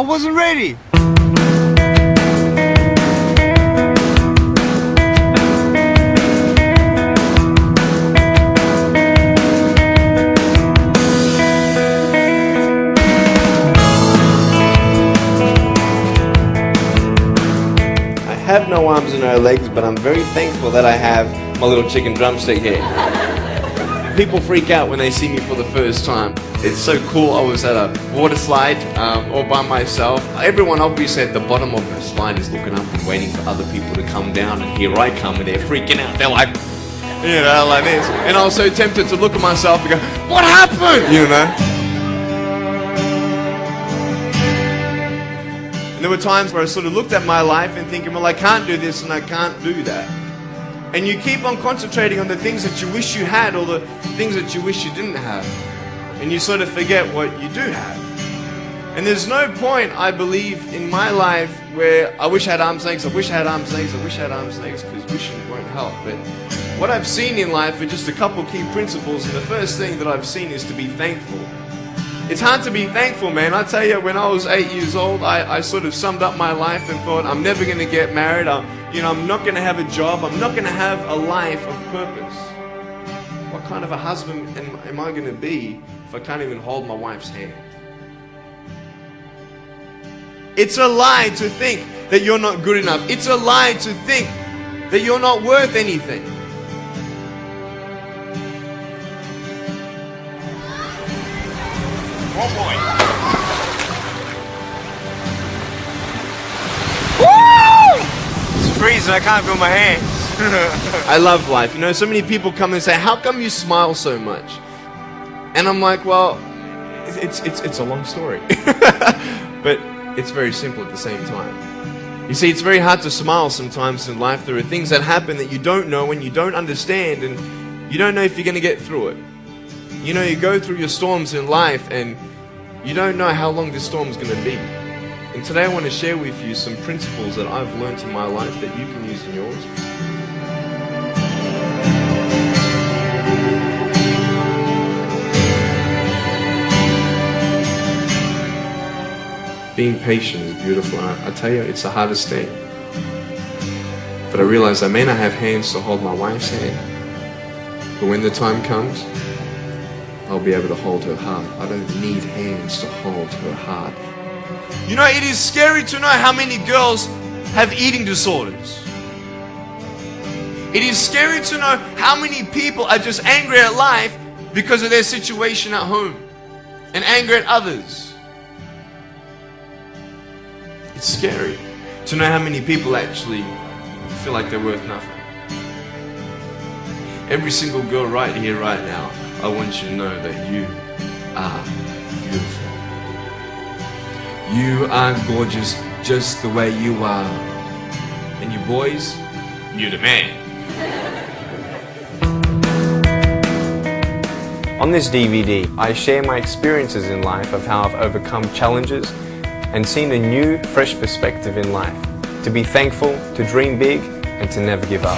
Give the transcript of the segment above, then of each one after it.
I wasn't ready. I have no arms and no legs, but I'm very thankful that I have my little chicken drumstick here. People freak out when they see me for the first time. It's so cool. I was at a water slide all by myself. Everyone obviously at the bottom of the slide is looking up and waiting for other people to come down, and here I come and they're freaking out. They're like, you know, like this. And I was so tempted to look at myself and go, what happened? You know? And there were times where I sort of looked at my life and thinking, well, I can't do this and I can't do that. And you keep on concentrating on the things that you wish you had or the things that you wish you didn't have. And you sort of forget what you do have. And there's no point, I believe, in my life where I wish I had arms and legs, I wish I had arms and legs, I wish I had arms and legs, because wishing won't help. But what I've seen in life are just a couple key principles, and the first thing that I've seen is to be thankful. It's hard to be thankful, man. I tell you, when I was 8 years old, I sort of summed up my life and thought, I'm never going to get married. I'm not going to have a job. I'm not going to have a life of purpose. What kind of a husband am I going to be if I can't even hold my wife's hand? It's a lie to think that you're not good enough. It's a lie to think that you're not worth anything. Oh boy. Woo! It's freezing, I can't feel my hands. I love life. You know, so many people come and say, how come you smile so much? And I'm like, well, it's a long story. But it's very simple at the same time. You see, it's very hard to smile sometimes in life. There are things that happen that you don't know and you don't understand, and you don't know if you're going to get through it. You know, you go through your storms in life and you don't know how long this storm is going to be. And today I want to share with you some principles that I've learned in my life that you can use in yours. Being patient is beautiful. I tell you, it's the hardest thing. But I realize I may not have hands to hold my wife's hand, but when the time comes, I'll be able to hold her heart. I don't need hands to hold her heart. You know, it is scary to know how many girls have eating disorders. It is scary to know how many people are just angry at life because of their situation at home and angry at others. It's scary to know how many people actually feel like they're worth nothing. Every single girl right here, right now, I want you to know that you are beautiful. You are gorgeous just the way you are. And you boys, you're the man. On this DVD, I share my experiences in life of how I've overcome challenges and seen a new, fresh perspective in life. To be thankful, to dream big, and to never give up.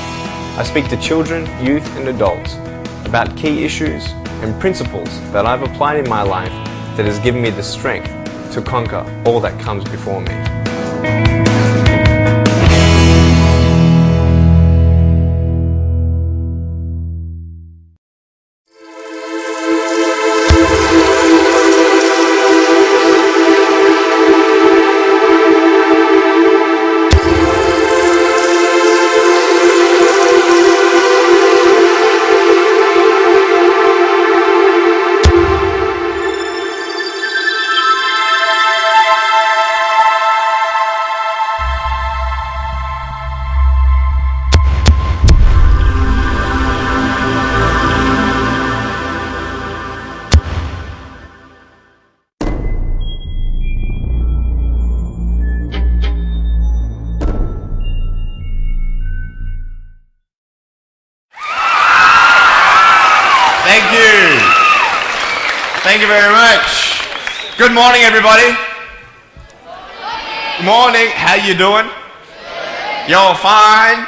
I speak to children, youth, and adults about key issues and principles that I've applied in my life that has given me the strength to conquer all that comes before me. Thank you very much. Good morning, everybody. Good morning. How you doing? Y'all fine?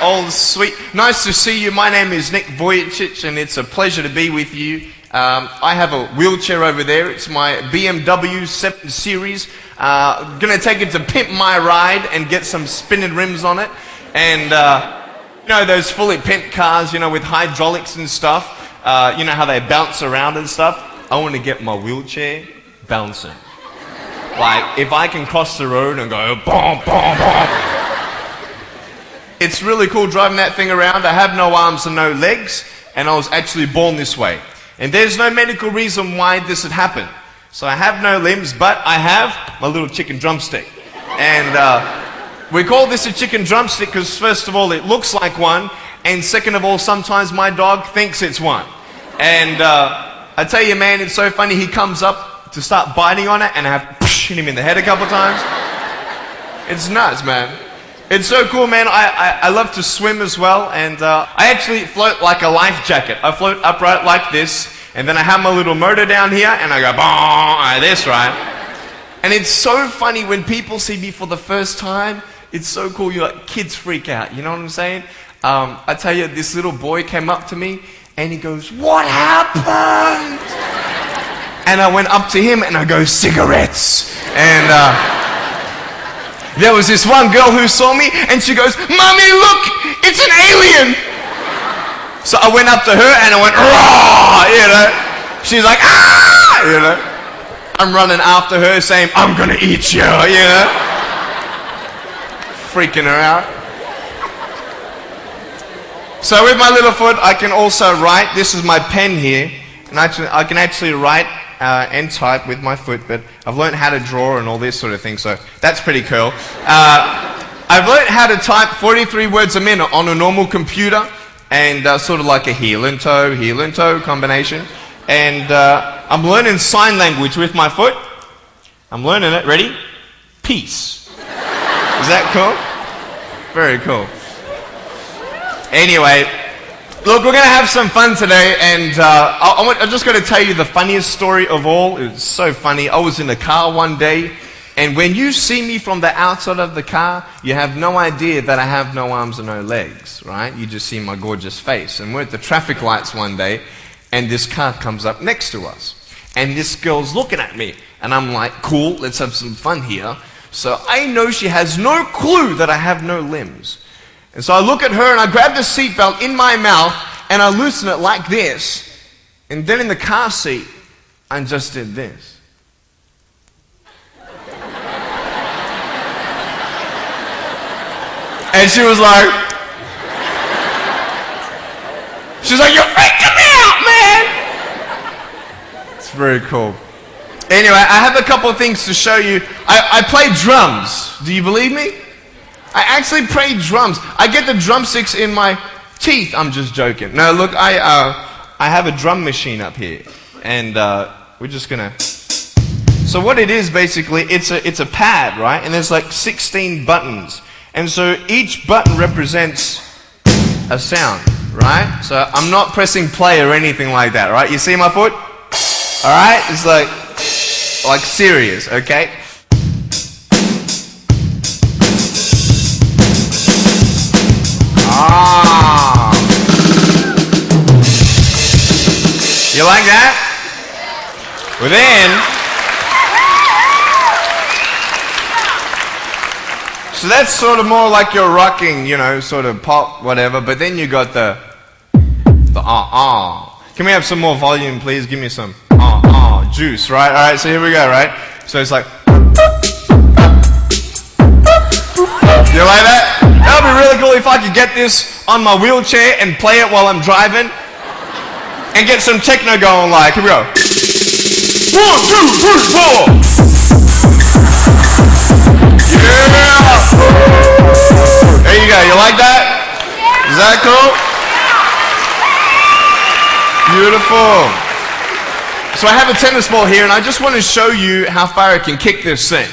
All sweet. Nice to see you. My name is Nick Vujicic, and it's a pleasure to be with you. I have a wheelchair over there. It's my BMW 7 Series. Gonna take it to pimp my ride and get some spinning rims on it. And, you know, those fully pimped cars, you know, with hydraulics and stuff. You know how they bounce around and stuff. I want to get my wheelchair bouncing. Like, if I can cross the road and go, boom, boom, boom. It's really cool driving that thing around. I have no arms and no legs, and I was actually born this way. And there's no medical reason why this had happened. So I have no limbs, but I have my little chicken drumstick. And we call this a chicken drumstick because, first of all, it looks like one, and second of all, sometimes my dog thinks it's one. And I tell you, man, it's so funny. He comes up to start biting on it, and I have hit him in the head a couple times. It's nuts, man. It's so cool, man. I love to swim as well, and I actually float like a life jacket. I float upright like this, and then I have my little motor down here, and I go, boom, like this, right? And it's so funny when people see me for the first time. It's so cool. You like, kids freak out. You know what I'm saying? I tell you, this little boy came up to me, and he goes, "What happened?" And I went up to him and I go, "Cigarettes." And there was this one girl who saw me and she goes, "Mommy, look, it's an alien." So I went up to her and I went, "Raw," you know. She's like, "Ah," you know. I'm running after her saying, "I'm gonna eat you," you know. Freaking her out. So with my little foot, I can also write. This is my pen here. And I can actually write and type with my foot, but I've learned how to draw and all this sort of thing, so that's pretty cool. I've learned how to type 43 words a minute on a normal computer, and sort of like a heel and toe combination. And I'm learning sign language with my foot. I'm learning it. Ready? Peace. Is that cool? Very cool. Anyway, look, we're going to have some fun today, and I'm just going to tell you the funniest story of all. It was so funny. I was in a car one day, and when you see me from the outside of the car, you have no idea that I have no arms and no legs, right? You just see my gorgeous face. And we're at the traffic lights one day, and this car comes up next to us. And this girl's looking at me, and I'm like, cool, let's have some fun here. So I know she has no clue that I have no limbs. And so I look at her and I grab the seatbelt in my mouth and I loosen it like this. And then in the car seat, I just did this. And she was like, "You're freaking me out, man." It's very cool. Anyway, I have a couple of things to show you. I play drums. Do you believe me? I actually play drums. I get the drumsticks in my teeth. I'm just joking. No, look, I have a drum machine up here, and we're just gonna. So what it is basically, it's a pad, right? And there's like 16 buttons, and so each button represents a sound, right? So I'm not pressing play or anything like that, right? You see my foot? All right, it's like serious, okay? Ah. You like that? Well then, so that's sort of more like your rocking, you know, sort of pop, whatever, but then you got the Can we have some more volume, please? Give me some juice, right? Alright, so here we go, right? So it's like, you like that? That would be really cool if I could get this on my wheelchair and play it while I'm driving and get some techno going, like, here we go. 1, 2, 3, 4. Yeah! There you go, you like that? Is that cool? Beautiful. So I have a tennis ball here and I just want to show you how far I can kick this thing.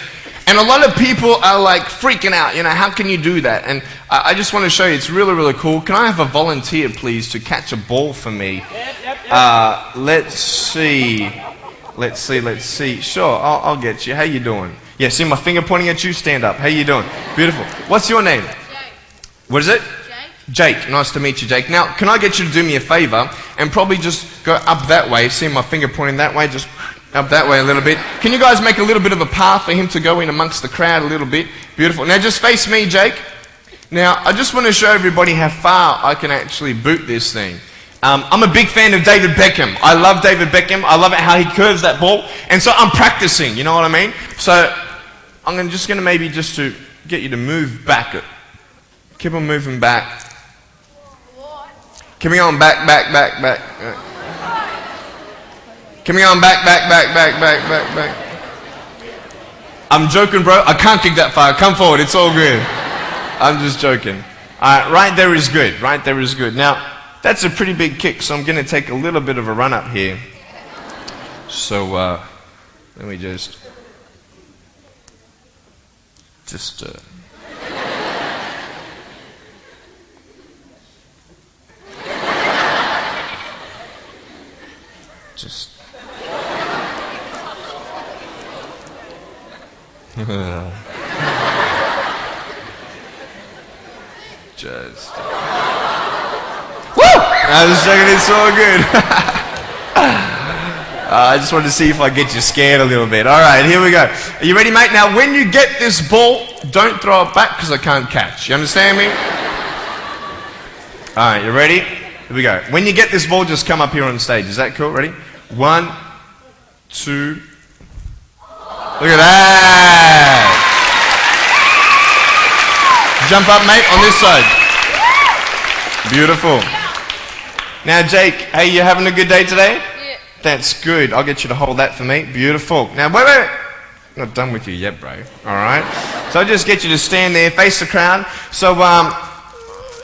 And a lot of people are like freaking out, you know, how can you do that? And I just want to show you, it's really, really cool. Can I have a volunteer, please, to catch a ball for me? Yep. Let's see. Sure, I'll get you. How you doing? Yeah, see my finger pointing at you? Stand up. How you doing? Beautiful. What's your name? Jake. What is it? Jake. Nice to meet you, Jake. Now, can I get you to do me a favor and probably just go up that way, see my finger pointing that way, just Up that way a little bit. Can you guys make a little bit of a path for him to go in amongst the crowd a little bit? Beautiful. Now just face me, Jake. Now, I just want to show everybody how far I can actually boot this thing. I'm a big fan of David Beckham. I love David Beckham. I love it how he curves that ball. And so I'm practicing, you know what I mean? So I'm just going to maybe just to get you to move back. Keep on moving back. Keep on back. Keep on back. I'm joking, bro. I can't kick that far. Come forward. It's all good. I'm just joking. Right there is good. Right there is good. Now, that's a pretty big kick, so I'm going to take a little bit of a run up here. So, let me just Woo! I was joking, it's so good. I just wanted to see if I get you scared a little bit. Alright, here we go. Are you ready, mate? Now, when you get this ball, don't throw it back because I can't catch. You understand me? Alright, you ready? Here we go. When you get this ball, just come up here on stage. Is that cool? Ready? 1, 2. Look at that! Jump up, mate, on this side. Beautiful. Now, Jake, hey, you having a good day today? Yeah. That's good. I'll get you to hold that for me. Beautiful. Now, wait. I'm not done with you yet, bro. All right? So I'll just get you to stand there, face the crowd. So,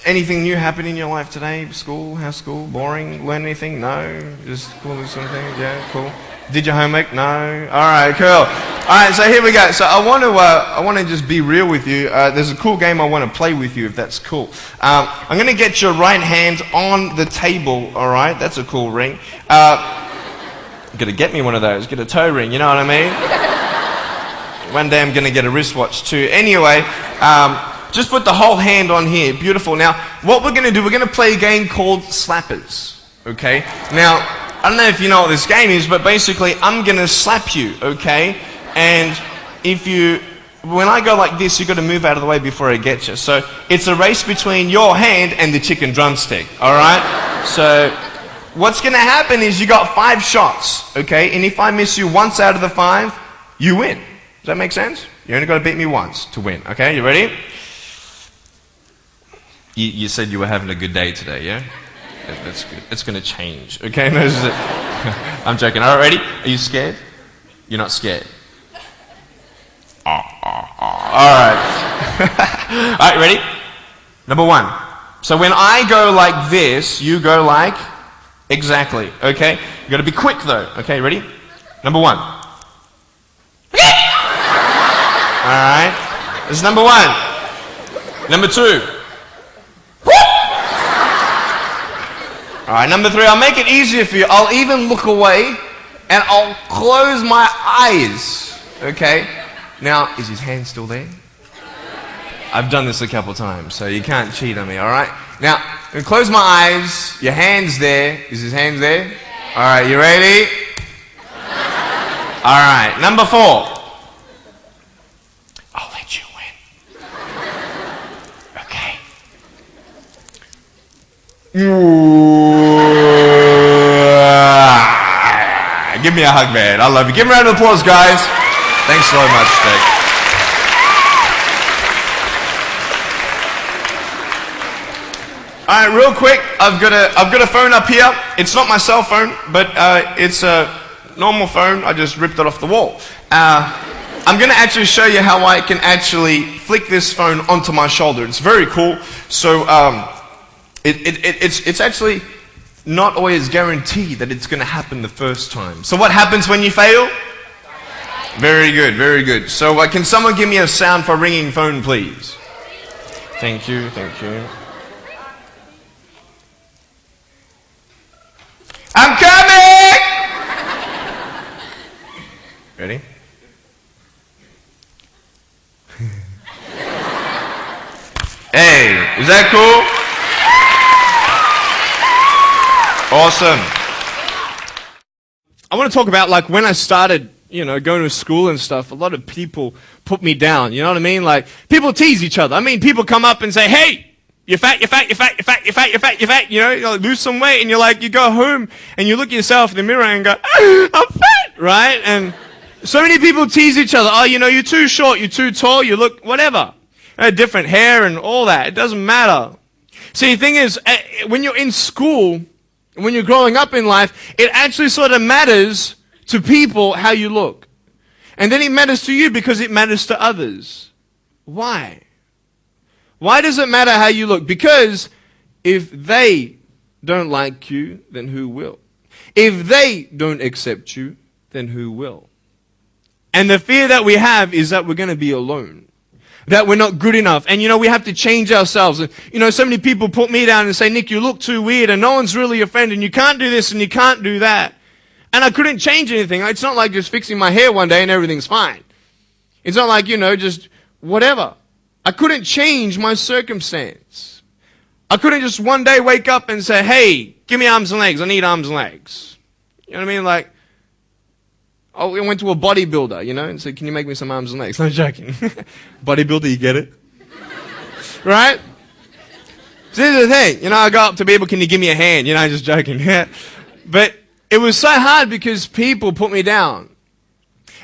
anything new happen in your life today? School? How's school? Boring? Learn anything? No? Just cool with something? Yeah, cool. Did your homework? No? Alright, cool. Alright, so here we go. So I want to just be real with you. There's a cool game I want to play with you, if that's cool. I'm going to get your right hand on the table, alright? That's a cool ring. Gonna get me one of those. Get a toe ring, you know what I mean? One day I'm going to get a wristwatch too. Anyway, just put the whole hand on here. Beautiful. Now, what we're going to do, we're going to play a game called Slappers. Okay? Now, I don't know if you know what this game is, but basically I'm going to slap you, okay? And when I go like this, you've got to move out of the way before I get you. So it's a race between your hand and the chicken drumstick, alright? So what's going to happen is you got 5 shots, okay? And if I miss you once out of the 5, you win. Does that make sense? You only got to beat me once to win, okay? You ready? You said you were having a good day today, yeah? That's good. It's going to change. Okay? I'm joking. All right, ready? Are you scared? You're not scared. All right. All right, ready? Number 1. So when I go like this, you go like exactly. Okay? You got to be quick though. Okay, ready? Number 1. All right. This is number 1. Number 2. Alright, number 3, I'll make it easier for you. I'll even look away and I'll close my eyes. Okay? Now, is his hand still there? I've done this a couple times, so you can't cheat on me, alright? Now, I'm going to close my eyes. Your hand's there. Is his hand there? Alright, you ready? Alright, number 4. I'll let you win. Okay? Give me a hug, man. I love you. Give me a round of applause, guys. Thanks so much, Jake. All right, real quick. I've got a phone up here. It's not my cell phone, but it's a normal phone. I just ripped it off the wall. I'm going to actually show you how I can actually flick this phone onto my shoulder. It's very cool. So it's actually not always guaranteed that it's going to happen the first time. So what happens when you fail? Very good, very good. So can someone give me a sound for ringing phone, please? Thank you, thank you. I'm coming! Ready? Hey, is that cool? Awesome. I want to talk about like when I started, going to school and stuff. A lot of people put me down. You know what I mean? Like people tease each other. I mean, people come up and say, "Hey, you're fat, you're fat, you're fat, you're fat, you're fat, you're fat, you're fat." You like, lose some weight, and you go home and you look at yourself in the mirror and go, "I'm fat," right? And so many people tease each other. Oh, you're too short, you're too tall, you look whatever. Different hair and all that. It doesn't matter. See, the thing is, when you're in school, when you're growing up in life, it actually sort of matters to people how you look. And then it matters to you because it matters to others. Why? Why does it matter how you look? Because if they don't like you, then who will? If they don't accept you, then who will? And the fear that we have is that we're going to be alone. That we're not good enough. And we have to change ourselves. And so many people put me down and say, "Nick, you look too weird and no one's really your friend and you can't do this and you can't do that." And I couldn't change anything. It's not like just fixing my hair one day and everything's fine. It's not like, just whatever. I couldn't change my circumstance. I couldn't just one day wake up and say, "Hey, give me arms and legs. I need arms and legs." You know what I mean? Like, I went to a bodybuilder, and said, "Can you make me some arms and legs?" No, joking. Bodybuilder, you get it? Right? So here's the thing. I go up to people, "Can you give me a hand?" Just joking. But it was so hard because people put me down.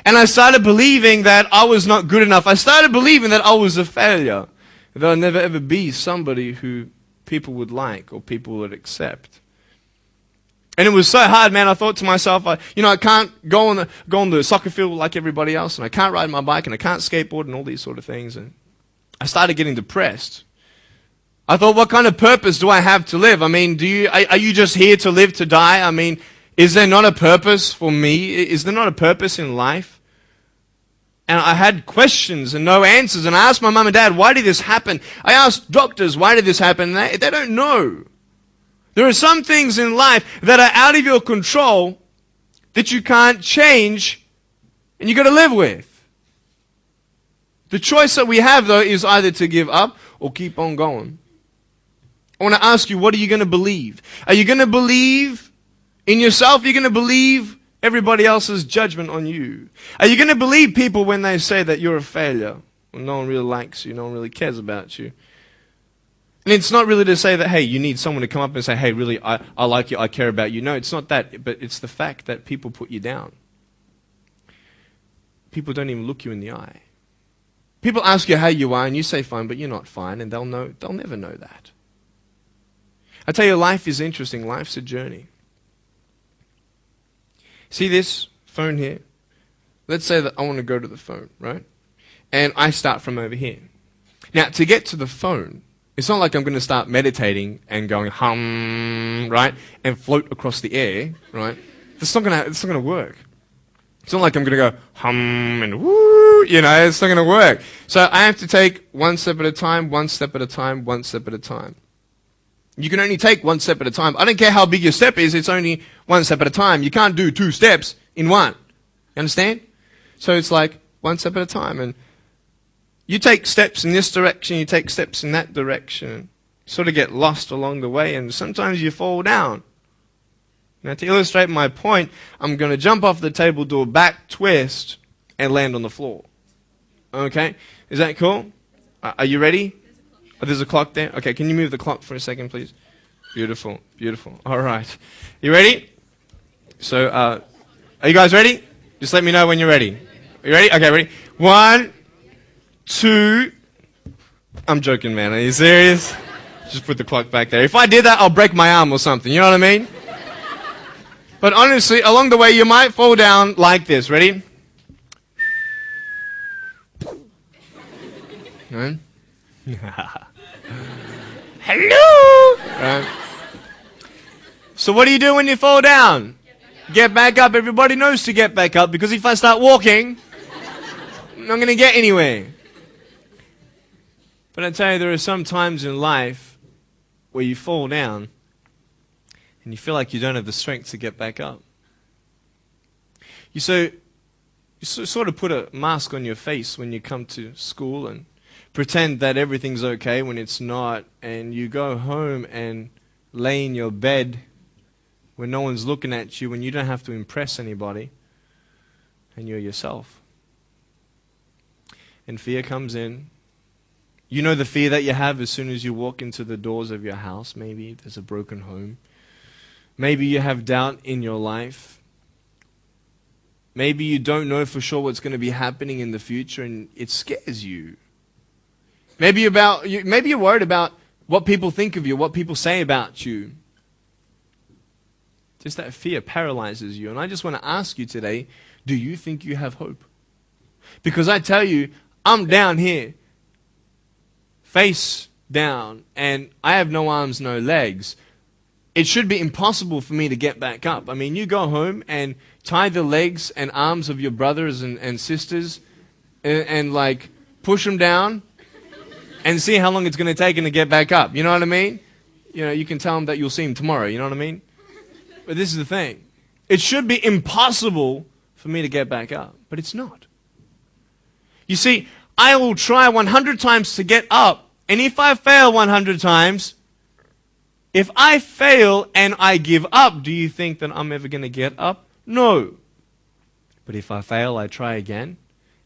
And I started believing that I was not good enough. I started believing that I was a failure. That I'd never ever be somebody who people would like or people would accept. And it was so hard, man. I thought to myself, I can't go on the soccer field like everybody else, and I can't ride my bike, and I can't skateboard, and all these sort of things. And I started getting depressed. I thought, what kind of purpose do I have to live? I mean, are you just here to live to die? I mean, is there not a purpose for me? Is there not a purpose in life? And I had questions and no answers. And I asked my mum and dad, "Why did this happen?" I asked doctors, "Why did this happen?" And they don't know. There are some things in life that are out of your control that you can't change and you got to live with. The choice that we have, though, is either to give up or keep on going. I want to ask you, what are you going to believe? Are you going to believe in yourself? Are you going to believe everybody else's judgment on you? Are you going to believe people when they say that you're a failure? When no one really likes you, no one really cares about you. And it's not really to say that, hey, you need someone to come up and say, "Hey, really, I like you, I care about you." No, it's not that, but it's the fact that people put you down. People don't even look you in the eye. People ask you how you are, and you say fine, but you're not fine, and they'll never know that. I tell you, life is interesting. Life's a journey. See this phone here? Let's say that I want to go to the phone, right? And I start from over here. Now, to get to the phone, it's not like I'm going to start meditating and going hum, right, and float across the air, right? It's not going to work. It's not like I'm going to go hum and woo, it's not going to work. So I have to take one step at a time, one step at a time, one step at a time. You can only take one step at a time. I don't care how big your step is, it's only one step at a time. You can't do 2 steps in one. You understand? So it's like one step at a time. And you take steps in this direction, you take steps in that direction. You sort of get lost along the way, and sometimes you fall down. Now, to illustrate my point, I'm going to jump off the table, do a back twist, and land on the floor. Okay? Is that cool? Are you ready? Oh, there's a clock there? Okay, can you move the clock for a second, please? Beautiful, beautiful. All right. You ready? So, are you guys ready? Just let me know when you're ready. Are you ready? Okay, ready? 1, 2. I'm joking, man. Are you serious? Just put the clock back there. If I did that, I'll break my arm or something. You know what I mean? But honestly, along the way, you might fall down like this. Ready? Right? Hello! Right. So what do you do when you fall down? Get back up. Everybody knows to get back up, because if I start walking, I'm not going to get anywhere. But I tell you, there are some times in life where you fall down and you feel like you don't have the strength to get back up. You sort of put a mask on your face when you come to school and pretend that everything's okay when it's not, and you go home and lay in your bed when no one's looking at you, when you don't have to impress anybody, and you're yourself. And fear comes in. You know the fear that you have as soon as you walk into the doors of your house. Maybe there's a broken home. Maybe you have doubt in your life. Maybe you don't know for sure what's going to be happening in the future, and it scares you. Maybe you're worried about what people think of you, what people say about you. Just that fear paralyzes you. And I just want to ask you today, do you think you have hope? Because I tell you, I'm down here, face down, and I have no arms, no legs. It should be impossible for me to get back up. I mean, you go home and tie the legs and arms of your brothers and sisters and like push them down and see how long it's going to take them to get back up. You know what I mean? You know, you can tell them that you'll see them tomorrow. You know what I mean? But this is the thing. It should be impossible for me to get back up, but it's not. You see, I will try 100 times to get up, and if I fail 100 times, if I fail and I give up, do you think that I'm ever going to get up? No. But if I fail, I try again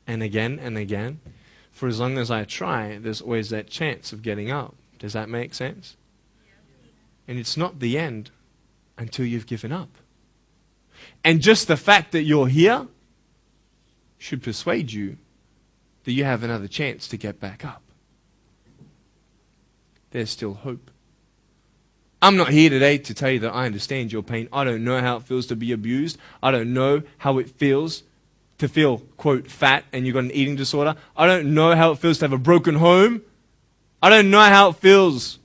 and again and again. For as long as I try, there's always that chance of getting up. Does that make sense? And it's not the end until you've given up. And just the fact that you're here should persuade you that you have another chance to get back up. There's still hope. I'm not here today to tell you that I understand your pain. I don't know how it feels to be abused. I don't know how it feels to feel, quote, fat and you've got an eating disorder. I don't know how it feels to have a broken home. I don't know how it feels.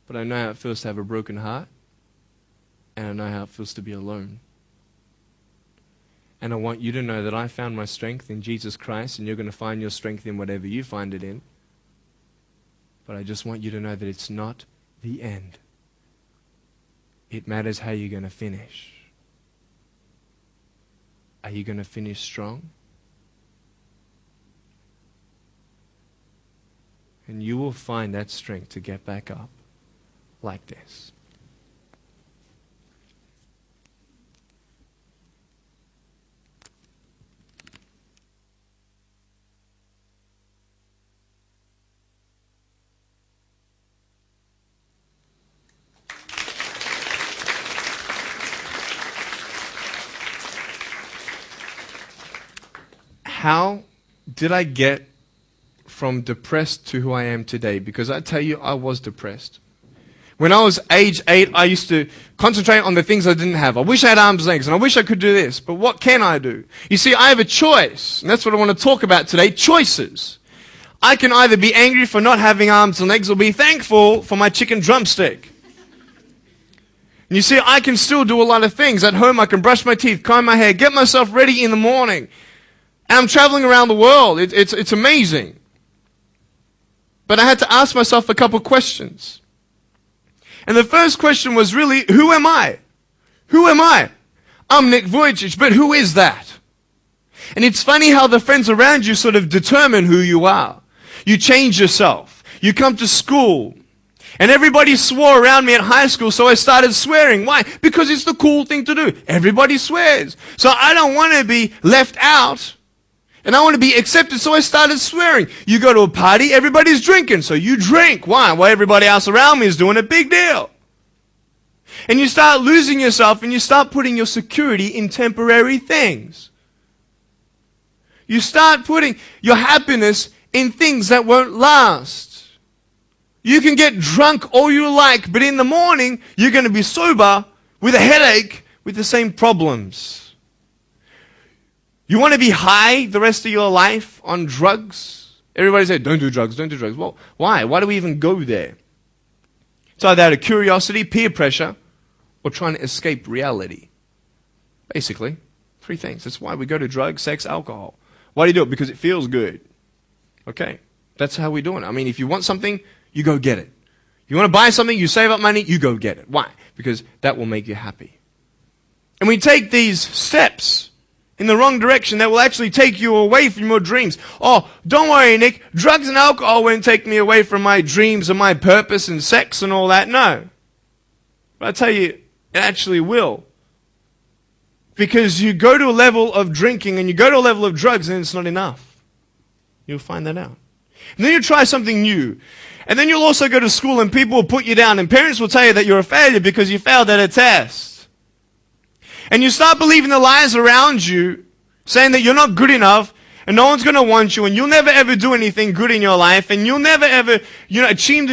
But I know how it feels to have a broken heart. And I know how it feels to be alone. And I want you to know that I found my strength in Jesus Christ, and you're going to find your strength in whatever you find it in. But I just want you to know that it's not the end. It matters how you're going to finish. Are you going to finish strong? And you will find that strength to get back up like this. How did I get from depressed to who I am today? Because I tell you, I was depressed. When I was age 8, I used to concentrate on the things I didn't have. I wish I had arms and legs, and I wish I could do this, but what can I do? You see, I have a choice, and that's what I want to talk about today, choices. I can either be angry for not having arms and legs or be thankful for my chicken drumstick. And you see, I can still do a lot of things. At home, I can brush my teeth, comb my hair, get myself ready in the morning. And I'm traveling around the world. It's amazing. But I had to ask myself a couple questions. And the first question was really, who am I? Who am I? I'm Nick Vujicic, but who is that? And it's funny how the friends around you sort of determine who you are. You change yourself. You come to school. And everybody swore around me at high school, so I started swearing. Why? Because it's the cool thing to do. Everybody swears. So I don't want to be left out. And I want to be accepted, so I started swearing. You go to a party, everybody's drinking, so you drink. Why? Well, everybody else around me is doing a big deal. And you start losing yourself, and you start putting your security in temporary things. You start putting your happiness in things that won't last. You can get drunk all you like, but in the morning, you're going to be sober with a headache with the same problems. You want to be high the rest of your life on drugs? Everybody said, don't do drugs, don't do drugs. Well, why? Why do we even go there? It's either out of curiosity, peer pressure, or trying to escape reality. Basically, 3 things. That's why we go to drugs, sex, alcohol. Why do you do it? Because it feels good. Okay, that's how we're doing it. I mean, if you want something, you go get it. You want to buy something, you save up money, you go get it. Why? Because that will make you happy. And we take these steps in the wrong direction that will actually take you away from your dreams. Oh, don't worry, Nick. Drugs and alcohol won't take me away from my dreams and my purpose and sex and all that. No. But I tell you, it actually will. Because you go to a level of drinking and you go to a level of drugs and it's not enough. You'll find that out. And then you try something new. And then you'll also go to school and people will put you down and parents will tell you that you're a failure because you failed at a test. And you start believing the lies around you saying that you're not good enough and no one's going to want you and you'll never ever do anything good in your life and you'll never ever achieve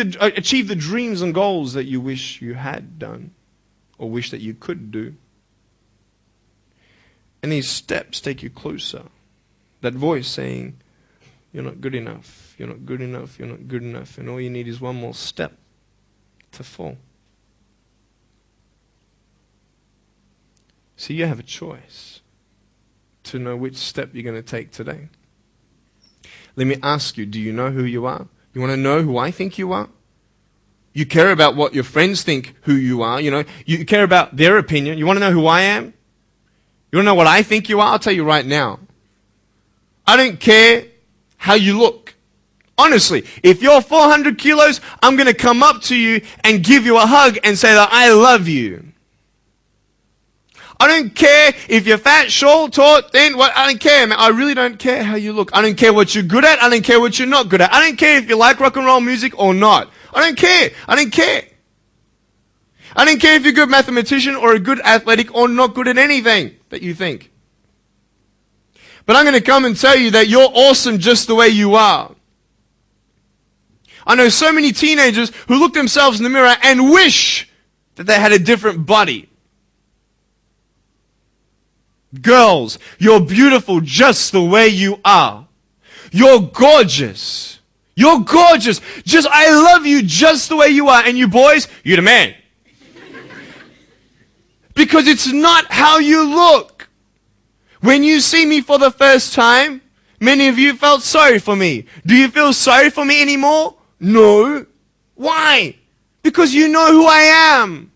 the dreams and goals that you wish you had done or wish that you could do. And these steps take you closer. That voice saying, you're not good enough, you're not good enough, you're not good enough. And all you need is one more step to fall. So you have a choice to know which step you're going to take today. Let me ask you, do you know who you are? You want to know who I think you are? You care about what your friends think who you are. You care about their opinion. You want to know who I am? You want to know what I think you are? I'll tell you right now. I don't care how you look. Honestly, if you're 400 kilos, I'm going to come up to you and give you a hug and say that I love you. I don't care if you're fat, short, tall, thin, I don't care, man. I really don't care how you look. I don't care what you're good at. I don't care what you're not good at. I don't care if you like rock and roll music or not. I don't care. I don't care. I don't care if you're a good mathematician or a good athletic or not good at anything that you think. But I'm going to come and tell you that you're awesome just the way you are. I know so many teenagers who look themselves in the mirror and wish that they had a different body. Girls, you're beautiful just the way you are. You're gorgeous. You're gorgeous. I love you just the way you are. And you boys, you're the man. Because it's not how you look. When you see me for the first time, many of you felt sorry for me. Do you feel sorry for me anymore? No. Why? Because you know who I am.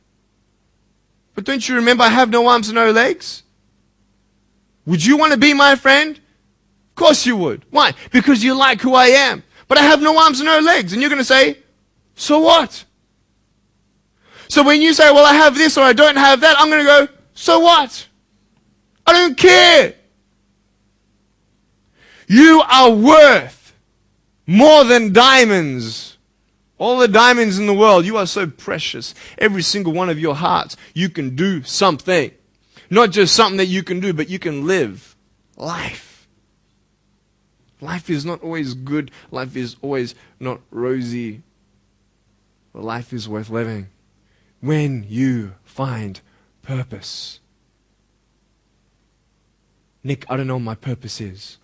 But don't you remember I have no arms and no legs? Would you want to be my friend? Of course you would. Why? Because you like who I am. But I have no arms and no legs. And you're going to say, so what? So when you say, well, I have this or I don't have that, I'm going to go, so what? I don't care. You are worth more than diamonds. All the diamonds in the world, you are so precious. Every single one of your hearts, you can do something. Not just something that you can do, but you can live life. Life is not always good. Life is always not rosy. But life is worth living when you find purpose. Nick, I don't know what my purpose is.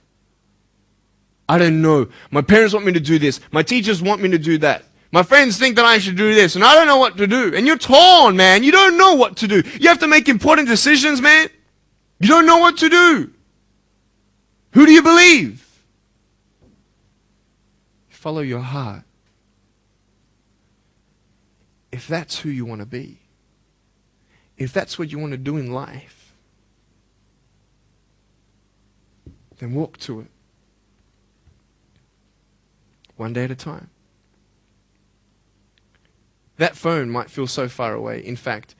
I don't know. My parents want me to do this. My teachers want me to do that. My friends think that I should do this, and I don't know what to do. And you're torn, man. You don't know what to do. You have to make important decisions, man. You don't know what to do. Who do you believe? Follow your heart. If that's who you want to be, if that's what you want to do in life, then walk to it. One day at a time. That phone might feel so far away. In fact,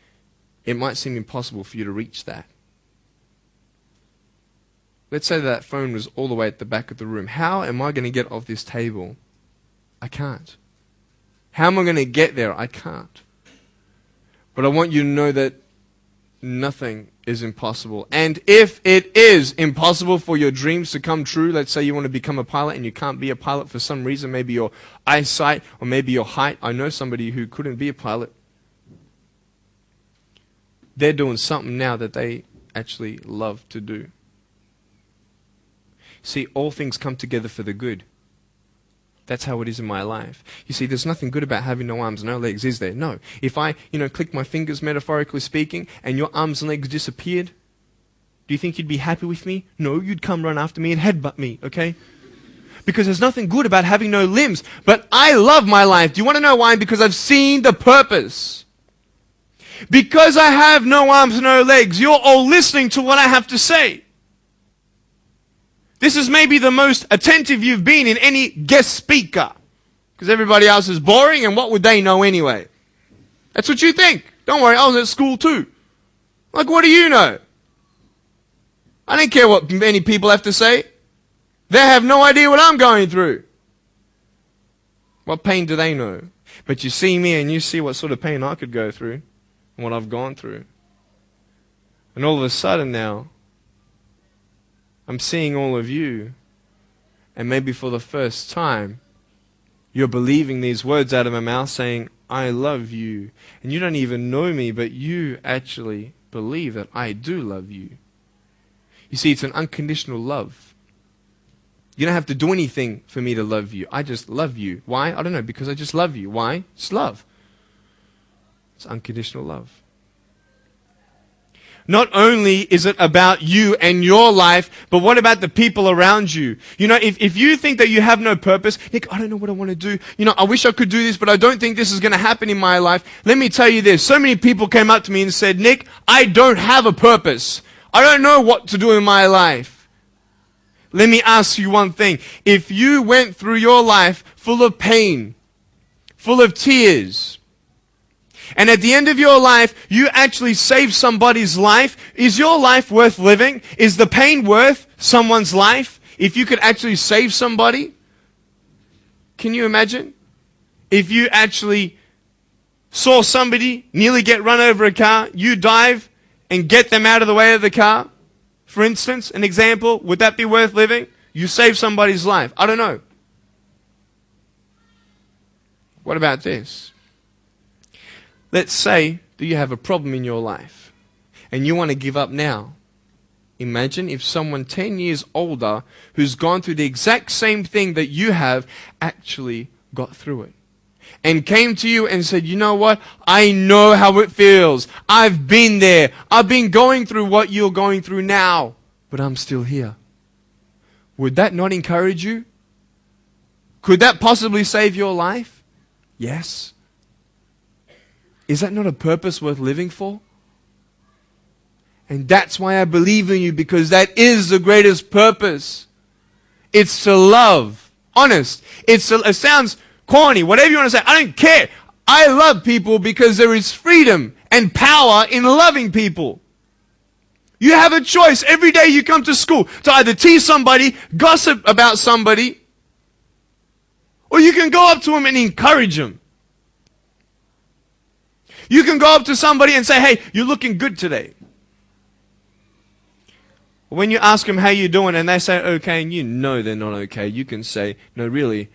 it might seem impossible for you to reach that. Let's say that phone was all the way at the back of the room. How am I going to get off this table? I can't. How am I going to get there? I can't. But I want you to know that nothing is impossible. And if it is impossible for your dreams to come true, let's say you want to become a pilot and you can't be a pilot for some reason, maybe your eyesight or maybe your height. I know somebody who couldn't be a pilot. They're doing something now that they actually love to do. See, all things come together for the good. That's how it is in my life. You see, there's nothing good about having no arms and no legs, is there? No. If I, click my fingers, metaphorically speaking, and your arms and legs disappeared, do you think you'd be happy with me? No, you'd come run after me and headbutt me, okay? Because there's nothing good about having no limbs. But I love my life. Do you want to know why? Because I've seen the purpose. Because I have no arms and no legs, you're all listening to what I have to say. This is maybe the most attentive you've been in any guest speaker. Because everybody else is boring, and what would they know anyway? That's what you think. Don't worry, I was at school too. Like, what do you know? I don't care what many people have to say. They have no idea what I'm going through. What pain do they know? But you see me and you see what sort of pain I could go through and what I've gone through. And all of a sudden now, I'm seeing all of you, and maybe for the first time, you're believing these words out of my mouth saying, I love you. And you don't even know me, but you actually believe that I do love you. You see, it's an unconditional love. You don't have to do anything for me to love you. I just love you. Why? I don't know, because I just love you. Why? It's love. It's unconditional love. Not only is it about you and your life, but what about the people around you? You know, if you think that you have no purpose, Nick, I don't know what I want to do. You know, I wish I could do this, but I don't think this is going to happen in my life. Let me tell you this. So many people came up to me and said, Nick, I don't have a purpose. I don't know what to do in my life. Let me ask you one thing. If you went through your life full of pain, full of tears, and at the end of your life, you actually saved somebody's life, is your life worth living? Is the pain worth someone's life? If you could actually save somebody? Can you imagine? If you actually saw somebody nearly get run over a car, you dive and get them out of the way of the car, for instance, an example, would that be worth living? You save somebody's life. I don't know. What about this? Let's say that you have a problem in your life and you want to give up now. Imagine if someone 10 years older who's gone through the exact same thing that you have actually got through it and came to you and said, you know what? I know how it feels. I've been there. I've been going through what you're going through now, but I'm still here. Would that not encourage you? Could that possibly save your life? Yes. Is that not a purpose worth living for? And that's why I believe in you, because that is the greatest purpose. It's to love. Honest. It sounds corny, whatever you want to say. I don't care. I love people because there is freedom and power in loving people. You have a choice every day you come to school to either tease somebody, gossip about somebody, or you can go up to them and encourage them. You can go up to somebody and say, hey, you're looking good today. When you ask them how you're doing and they say okay and you know they're not okay, you can say, no, really,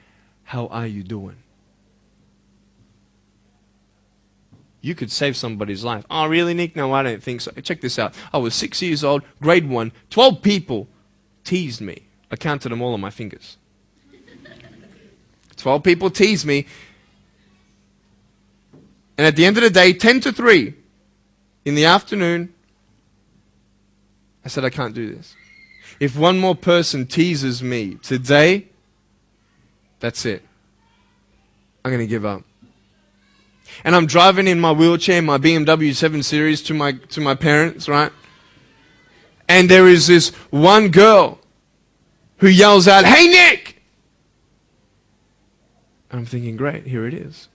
how are you doing? You could save somebody's life. Oh, really, Nick? No, I don't think so. Check this out. I was 6 years old, grade 1, 12 people teased me. I counted them all on my fingers. 12 people teased me. And at the end of the day, 10 to 3 in the afternoon, I said, I can't do this. If one more person teases me today, that's it. I'm going to give up. And I'm driving in my wheelchair, my BMW 7 Series to my parents, right? And there is this one girl who yells out, hey, Nick! And I'm thinking, great, here it is.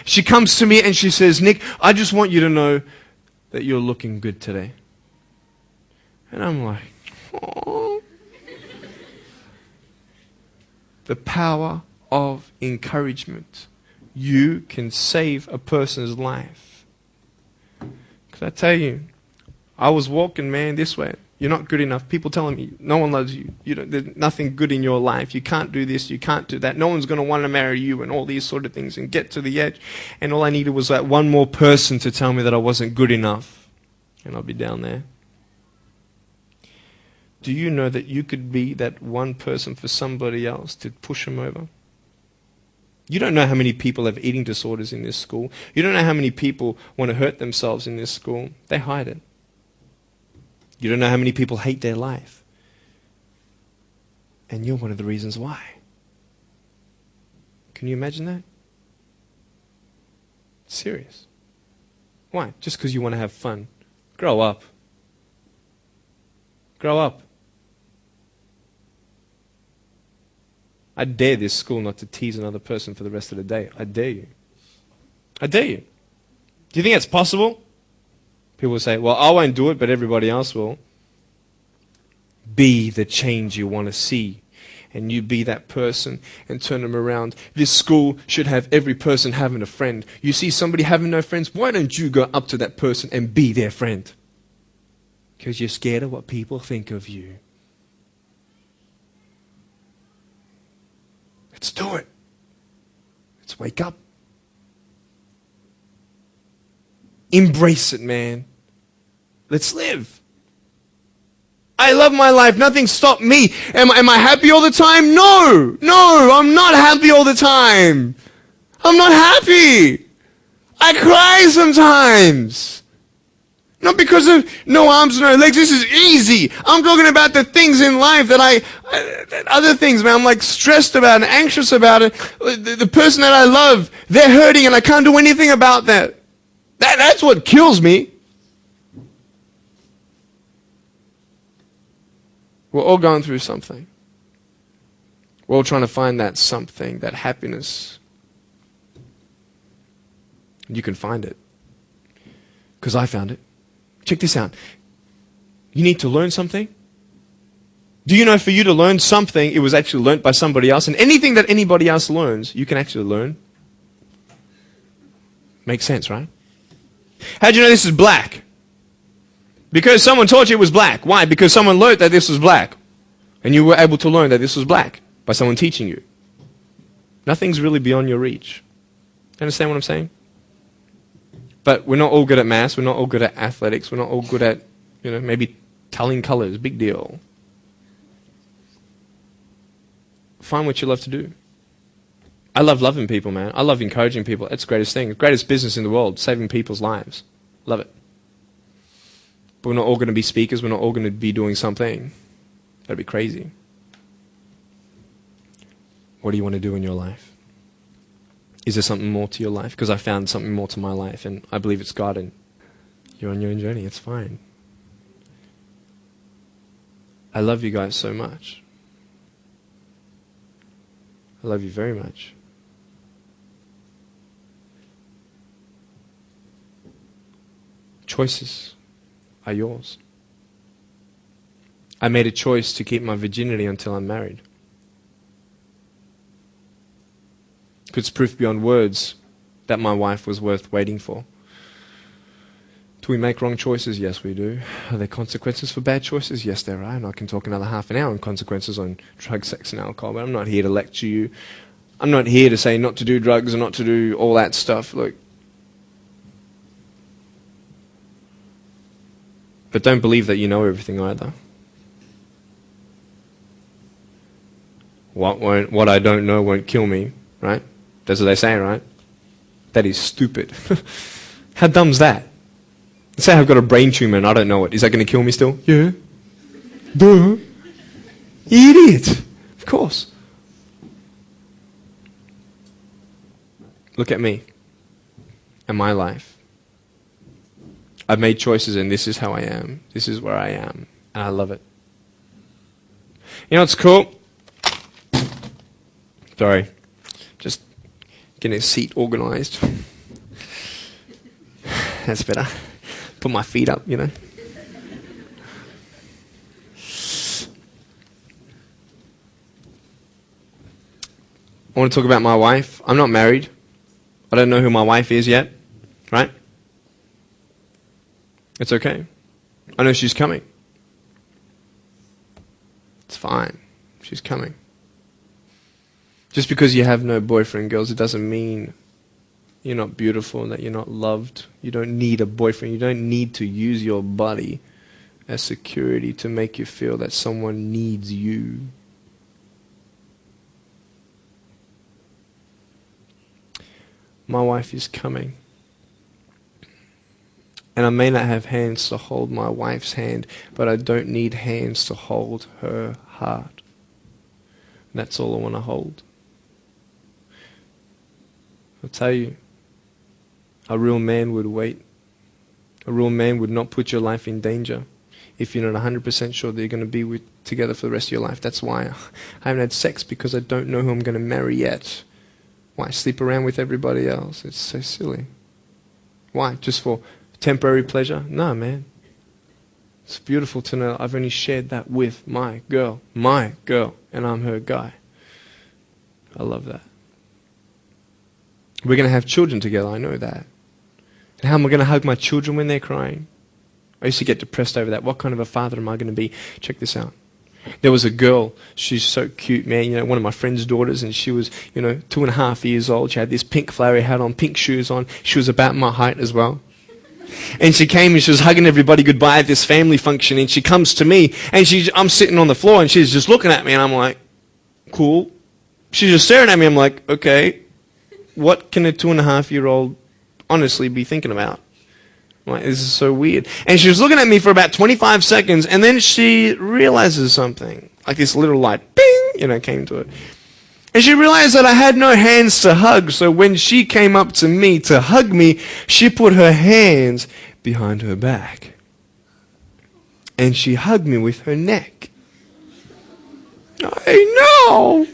She comes to me and she says, Nick, I just want you to know that you're looking good today. And I'm like, oh. The power of encouragement. You can save a person's life. Because I tell you, I was walking, man, this way. You're not good enough. People telling me, no one loves you. There's nothing good in your life. You can't do this. You can't do that. No one's going to want to marry you and all these sort of things and get to the edge. And all I needed was that one more person to tell me that I wasn't good enough. And I'll be down there. Do you know that you could be that one person for somebody else to push them over? You don't know how many people have eating disorders in this school. You don't know how many people want to hurt themselves in this school. They hide it. You don't know how many people hate their life. And you're one of the reasons why. Can you imagine that? It's serious. Why? Just because you want to have fun. Grow up. Grow up. I dare this school not to tease another person for the rest of the day. I dare you. I dare you. Do you think it's possible? People will say, well, I won't do it, but everybody else will. Be the change you want to see. And you be that person and turn them around. This school should have every person having a friend. You see somebody having no friends, why don't you go up to that person and be their friend? Because you're scared of what people think of you. Let's do it. Let's wake up. Embrace it, man. Let's live. I love my life. Nothing stopped me. Am I happy all the time? No. No, I'm not happy all the time. I'm not happy. I cry sometimes. Not because of no arms, no legs. This is easy. I'm talking about the things in life that other things, man, I'm like stressed about and anxious about it. The person that I love, they're hurting and I can't do anything about that. That's what kills me. We're all going through something. We're all trying to find that something, that happiness. You can find it. Because I found it. Check this out. You need to learn something. Do you know for you to learn something, it was actually learnt by somebody else? And anything that anybody else learns, you can actually learn. Makes sense, right? How'd you know this is black? Because someone taught you it was black. Why? Because someone learned that this was black. And you were able to learn that this was black by someone teaching you. Nothing's really beyond your reach. Understand what I'm saying? But we're not all good at maths. We're not all good at athletics. We're not all good at, maybe telling colors. Big deal. Find what you love to do. I love loving people, man. I love encouraging people. It's the greatest thing. The greatest business in the world. Saving people's lives. Love it. But we're not all going to be speakers. We're not all going to be doing something. That'd be crazy. What do you want to do in your life? Is there something more to your life? Because I found something more to my life, and I believe it's God, and you're on your own journey. It's fine. I love you guys so much. I love you very much. Choices are yours. I made a choice to keep my virginity until I'm married. It's proof beyond words that my wife was worth waiting for. Do we make wrong choices? Yes, we do. Are there consequences for bad choices? Yes, there are. And I can talk another half an hour on consequences on drugs, sex, and alcohol, but I'm not here to lecture you. I'm not here to say not to do drugs and not to do all that stuff. Look. But don't believe that you know everything either. What I don't know won't kill me, right? That's what they say, right? That is stupid. How dumb's that? Let's say I've got a brain tumor and I don't know it. Is that going to kill me still? Yeah. Duh. Idiot. Of course. Look at me and my life. I've made choices and this is how I am. This is where I am. And I love it. You know what's cool? Sorry. Just getting a seat organized. That's better. Put my feet up, I want to talk about my wife. I'm not married. I don't know who my wife is yet. Right? It's okay. I know she's coming. It's fine. She's coming. Just because you have no boyfriend, girls, it doesn't mean you're not beautiful and that you're not loved. You don't need a boyfriend. You don't need to use your body as security to make you feel that someone needs you. My wife is coming. And I may not have hands to hold my wife's hand, but I don't need hands to hold her heart. And that's all I want to hold. I'll tell you, a real man would wait. A real man would not put your life in danger if you're not 100% sure that you're going to be together for the rest of your life. That's why I haven't had sex, because I don't know who I'm going to marry yet. Why sleep around with everybody else? It's so silly. Why? Just for temporary pleasure? No, man. It's beautiful to know I've only shared that with my girl, and I'm her guy. I love that. We're going to have children together, I know that. And how am I going to hug my children when they're crying? I used to get depressed over that. What kind of a father am I going to be? Check this out. There was a girl, she's so cute, man, one of my friend's daughters, and she was, 2.5 years old. She had this pink flowery hat on, pink shoes on. She was about my height as well. And she came and she was hugging everybody goodbye at this family function, and she comes to me, and I'm sitting on the floor, and she's just looking at me, and I'm like, cool. She's just staring at me. I'm like, okay, what can a 2.5-year-old honestly be thinking about? I'm like, this is so weird. And she was looking at me for about 25 seconds, and then she realizes something. Like this little light, bing, came to her. And she realized that I had no hands to hug, so when she came up to me to hug me, she put her hands behind her back. And she hugged me with her neck. I know!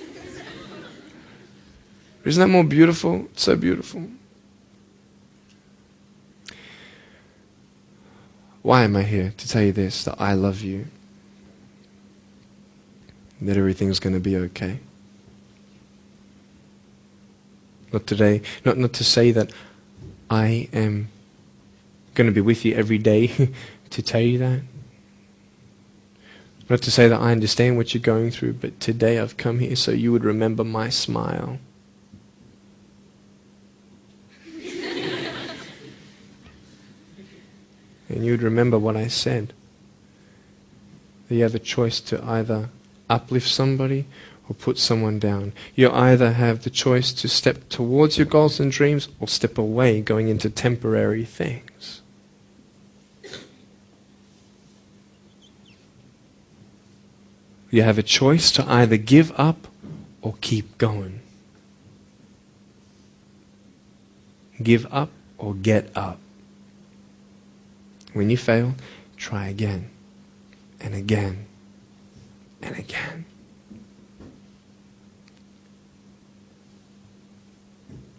Isn't that more beautiful? It's so beautiful. Why am I here? To tell you this, that I love you. That everything's going to be okay. Not today, not to say that I am going to be with you every day to tell you that. Not to say that I understand what you're going through, but today I've come here so you would remember my smile. And you would remember what I said. That you have a choice to either uplift somebody or put someone down. You either have the choice to step towards your goals and dreams or step away, going into temporary things. You have a choice to either give up or keep going. Give up or get up. When you fail, try again and again and again.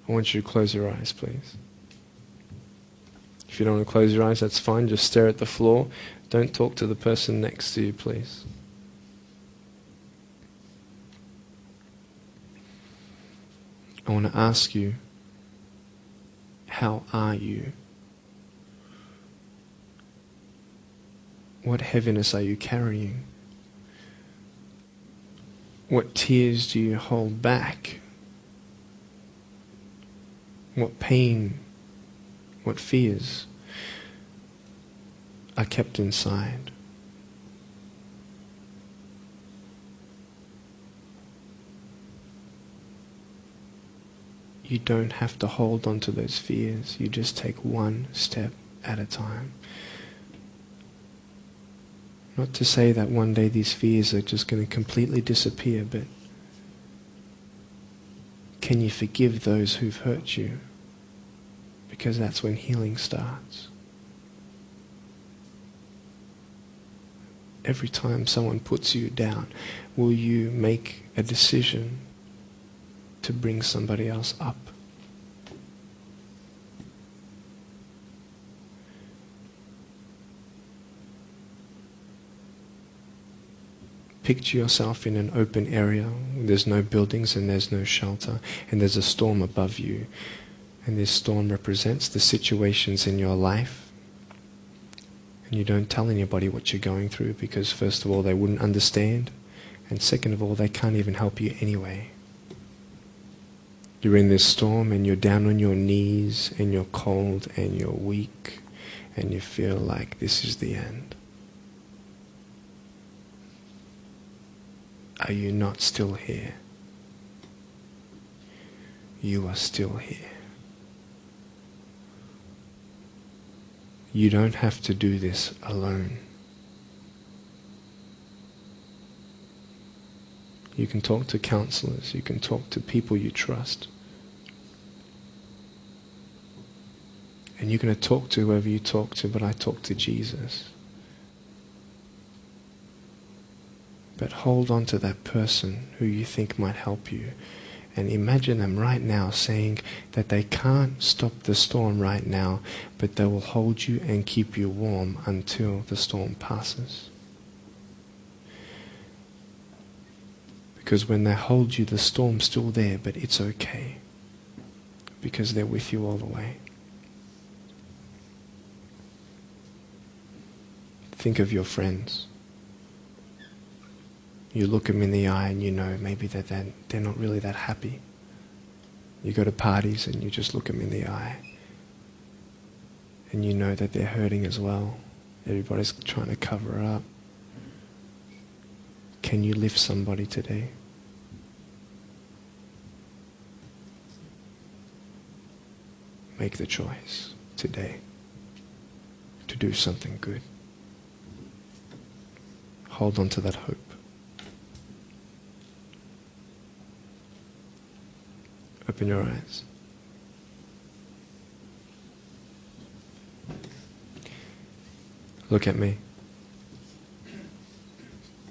I want you to close your eyes, please. If you don't want to close your eyes, that's fine. Just stare at the floor. Don't talk to the person next to you, please. I want to ask you, how are you? What heaviness are you carrying? What tears do you hold back? What pain, what fears are kept inside? You don't have to hold on to those fears. You just take one step at a time. Not to say that one day these fears are just going to completely disappear, but can you forgive those who've hurt you? Because that's when healing starts. Every time someone puts you down, will you make a decision to bring somebody else up? Picture yourself in an open area. There's no buildings and there's no shelter, and there's a storm above you. And this storm represents the situations in your life. And you don't tell anybody what you're going through because first of all they wouldn't understand, and second of all they can't even help you anyway. You're in this storm and you're down on your knees and you're cold and you're weak and you feel like this is the end. Are you not still here? You are still here. You don't have to do this alone. You can talk to counselors, you can talk to people you trust. And you're going to talk to whoever you talk to, but I talk to Jesus. But hold on to that person who you think might help you And imagine them right now saying that they can't stop the storm right now, but they will hold you and keep you warm until the storm passes. Because when they hold you, the storm's still there, but it's okay. Because they're with you all the way. Think of your friends. You look them in the eye and you know maybe that they're not really that happy. You go to parties and you just look them in the eye. And you know that they're hurting as well. Everybody's trying to cover it up. Can you lift somebody today? Make the choice today to do something good. Hold on to that hope. Open your eyes. Look at me.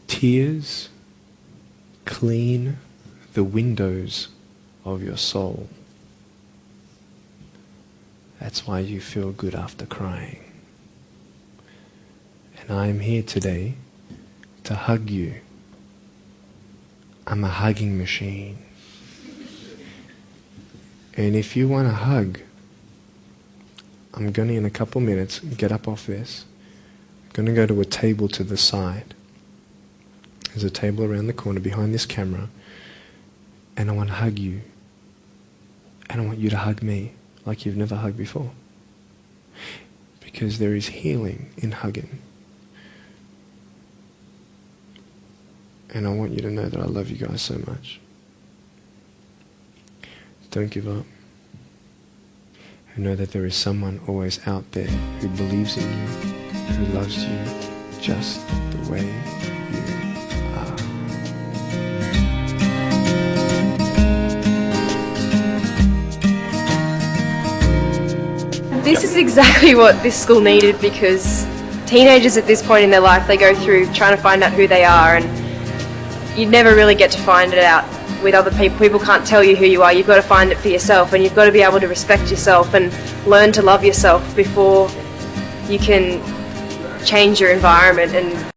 Tears clean the windows of your soul. That's why you feel good after crying. And I am here today to hug you. I'm a hugging machine. And if you want a hug, I'm going to, in a couple minutes, get up off this. I'm going to go to a table to the side. There's a table around the corner behind this camera. And I want to hug you. And I want you to hug me like you've never hugged before. Because there is healing in hugging. And I want you to know that I love you guys so much. Don't give up. And know that there is someone always out there who believes in you, who loves you just the way you are. This is exactly what this school needed, because teenagers at this point in their life, they go through trying to find out who they are, and you never really get to find it out with other people. People can't tell you who you are. You've got to find it for yourself, and you've got to be able to respect yourself and learn to love yourself before you can change your environment and